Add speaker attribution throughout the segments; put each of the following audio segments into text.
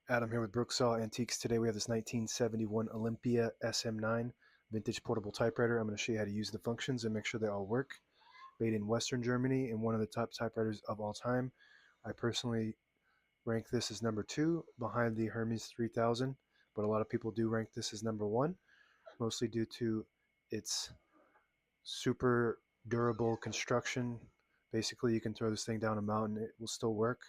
Speaker 1: Adam here with Brooksaw Antiques. Today we have this 1971 Olympia SM9 vintage portable typewriter. I'm going to show you how to use the functions and make sure they all work. Made in Western Germany and one of the top typewriters of all time. I personally rank this as number 2 behind the Hermes 3000, but a lot of people do rank this as number 1, mostly due to its super durable construction. Basically, you can throw this thing down a mountain, it will still work.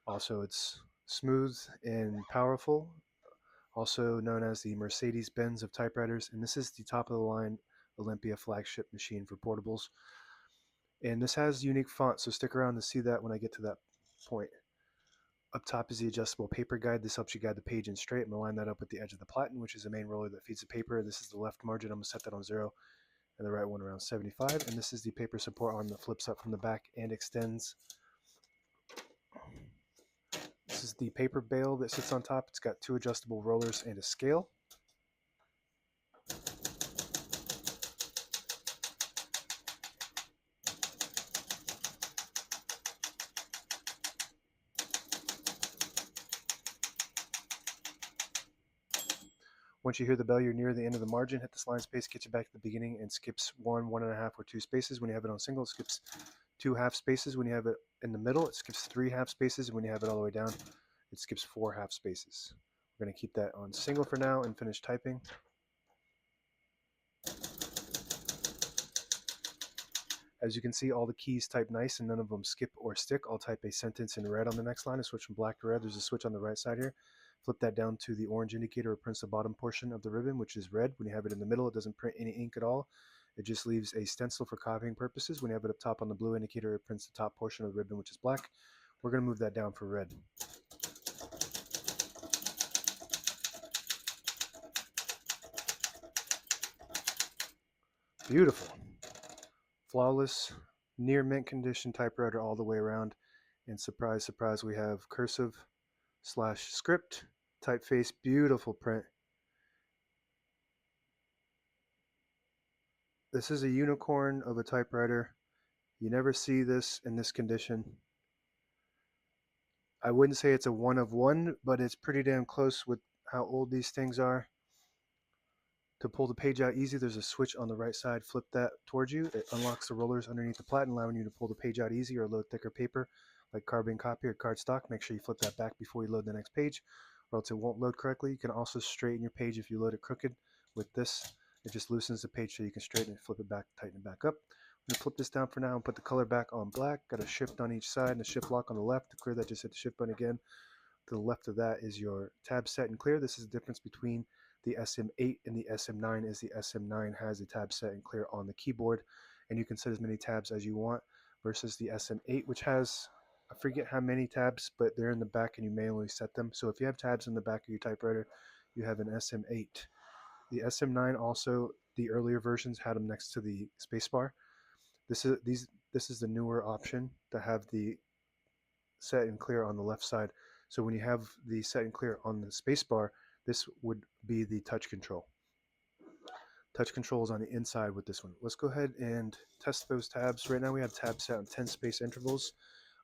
Speaker 1: Also, it's smooth and powerful, also known as the Mercedes-Benz of typewriters, and this is the top of the line Olympia flagship machine for portables. And this has unique font, so stick around to see that when I get to that point. Up top is the adjustable paper guide. This helps you guide the page in straight. I'm going to line that up with the edge of the platen, which is the main roller that feeds the paper. This is the left margin. I'm going to set that on 0, and the right one around 75. And this is the paper support arm that flips up from the back and extends. This is the paper bale that sits on top. It's got 2 adjustable rollers and a scale. Once you hear the bell, you're near the end of the margin. Hit this line space, get you back to the beginning, and skips 1, 1.5, or 2 spaces. When you have it on single, it skips 2 half spaces. When you have it in the middle, it skips 3 half spaces. When you have it all the way down, it skips 4 half spaces. We're going to keep that on single for now and finish typing. As you can see, all the keys type nice and none of them skip or stick. I'll type a sentence in red on the next line and switch from black to red. There's a switch on the right side here. Flip that down to the orange indicator. It prints the bottom portion of the ribbon, which is red. When you have it in the middle, it doesn't print any ink at all. It just leaves a stencil for copying purposes. When you have it up top on the blue indicator, it prints the top portion of the ribbon, which is black. We're going to move that down for red. Beautiful. Flawless, near mint condition typewriter all the way around. And surprise, surprise, we have cursive / script, typeface, beautiful print. This is a unicorn of a typewriter. You never see this in this condition. I wouldn't say it's a one of one, but it's pretty damn close with how old these things are. To pull the page out easy, there's a switch on the right side. Flip that towards you. It unlocks the rollers underneath the platen, allowing you to pull the page out easy or load thicker paper like carbon copy or cardstock. Make sure you flip that back before you load the next page, or else it won't load correctly. You can also straighten your page if you load it crooked. With this, it just loosens the page so you can straighten it, flip it back, tighten it back up. I'm going to flip this down for now and put the color back on black. Got a shift on each side and a shift lock on the left. To clear that, just hit the shift button again. To the left of that is your tab set and clear. This is the difference between the SM8 and the SM9 is the SM9 has a tab set and clear on the keyboard, and you can set as many tabs as you want, versus the SM8, which has, I forget how many tabs, but they're in the back and you manually set them. So if you have tabs in the back of your typewriter, you have an SM8. The SM9 also, the earlier versions had them next to the spacebar. This is the newer option to have the set and clear on the left side. So when you have the set and clear on the spacebar, this would be the touch control. Touch control is on the inside with this one. Let's go ahead and test those tabs. Right now we have tabs set on 10 space intervals.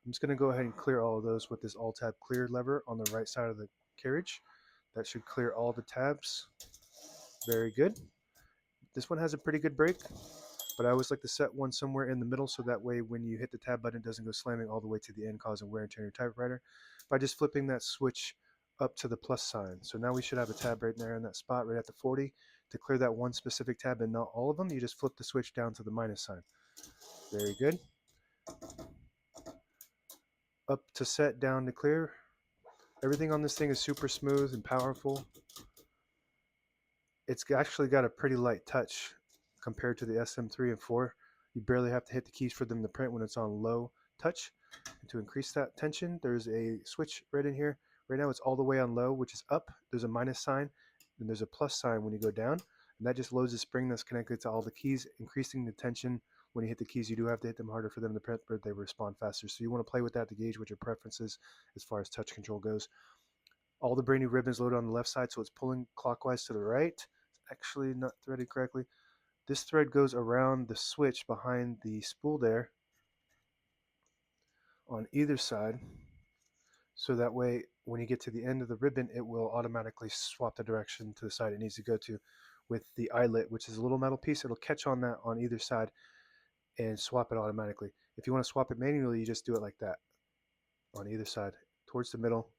Speaker 1: I'm just going to go ahead and clear all of those with this all tab clear lever on the right side of the carriage. That should clear all the tabs. Very good. This one has a pretty good break, but I always like to set one somewhere in the middle so that way when you hit the tab button, it doesn't go slamming all the way to the end, causing wear and tear on your typewriter. By just flipping that switch up to the plus sign. So now we should have a tab right there in that spot right at the 40. To clear that one specific tab and not all of them, you just flip the switch down to the minus sign. Very good. Up to set, down to clear. Everything on this thing is super smooth and powerful. It's actually got a pretty light touch compared to the SM3 and 4. You barely have to hit the keys for them to print when it's on low touch. And to increase that tension, there's a switch right in here. Right now it's all the way on low, which is up. There's a minus sign, and there's a plus sign when you go down. And that just loads the spring that's connected to all the keys, increasing the tension. When you hit the keys, you do have to hit them harder for them to print, but they respond faster. So you want to play with that to gauge what your preferences as far as touch control goes. All the brand new ribbons loaded on the left side, so it's pulling clockwise to the right. It's actually not threaded correctly. This thread goes around the switch behind the spool there on either side, so that way when you get to the end of the ribbon, it will automatically swap the direction to the side it needs to go to. With the eyelet, which is a little metal piece, it'll catch on that on either side and swap it automatically. If you want to swap it manually, you just do it like that on either side towards the middle,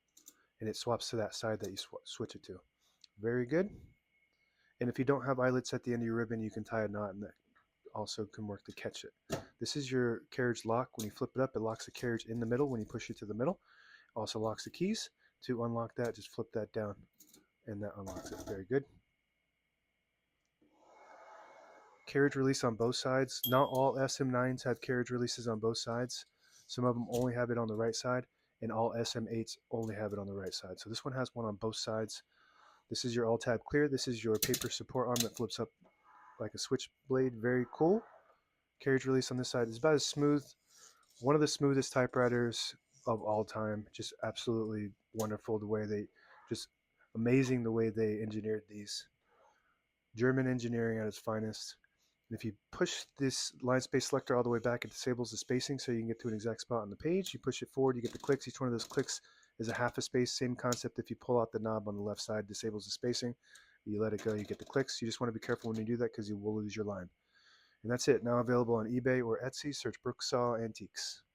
Speaker 1: and it swaps to that side that you switch it to. Very good. And if you don't have eyelets at the end of your ribbon, you can tie a knot, and that also can work to catch it. This is your carriage lock. When you flip it up, it locks the carriage in the middle when you push it to the middle. Also locks the keys. To unlock that, just flip that down, and that unlocks it. Very good. Carriage release on both sides. Not all SM9s have carriage releases on both sides. Some of them only have it on the right side, and all SM8s only have it on the right side. So this one has one on both sides. This is your all tab clear. This is your paper support arm that flips up like a switchblade. Very cool. Carriage release on this side is about as smooth. One of the smoothest typewriters of all time. Just absolutely wonderful the way they, just amazing the way they engineered these. German engineering at its finest. And if you push this line space selector all the way back, it disables the spacing so you can get to an exact spot on the page. You push it forward, you get the clicks. Each one of those clicks is a half a space. Same concept. If you pull out the knob on the left side, disables the spacing. You let it go, you get the clicks. You just want to be careful when you do that because you will lose your line. And that's it. Now available on eBay or Etsy. Search Brooksaw Antiques.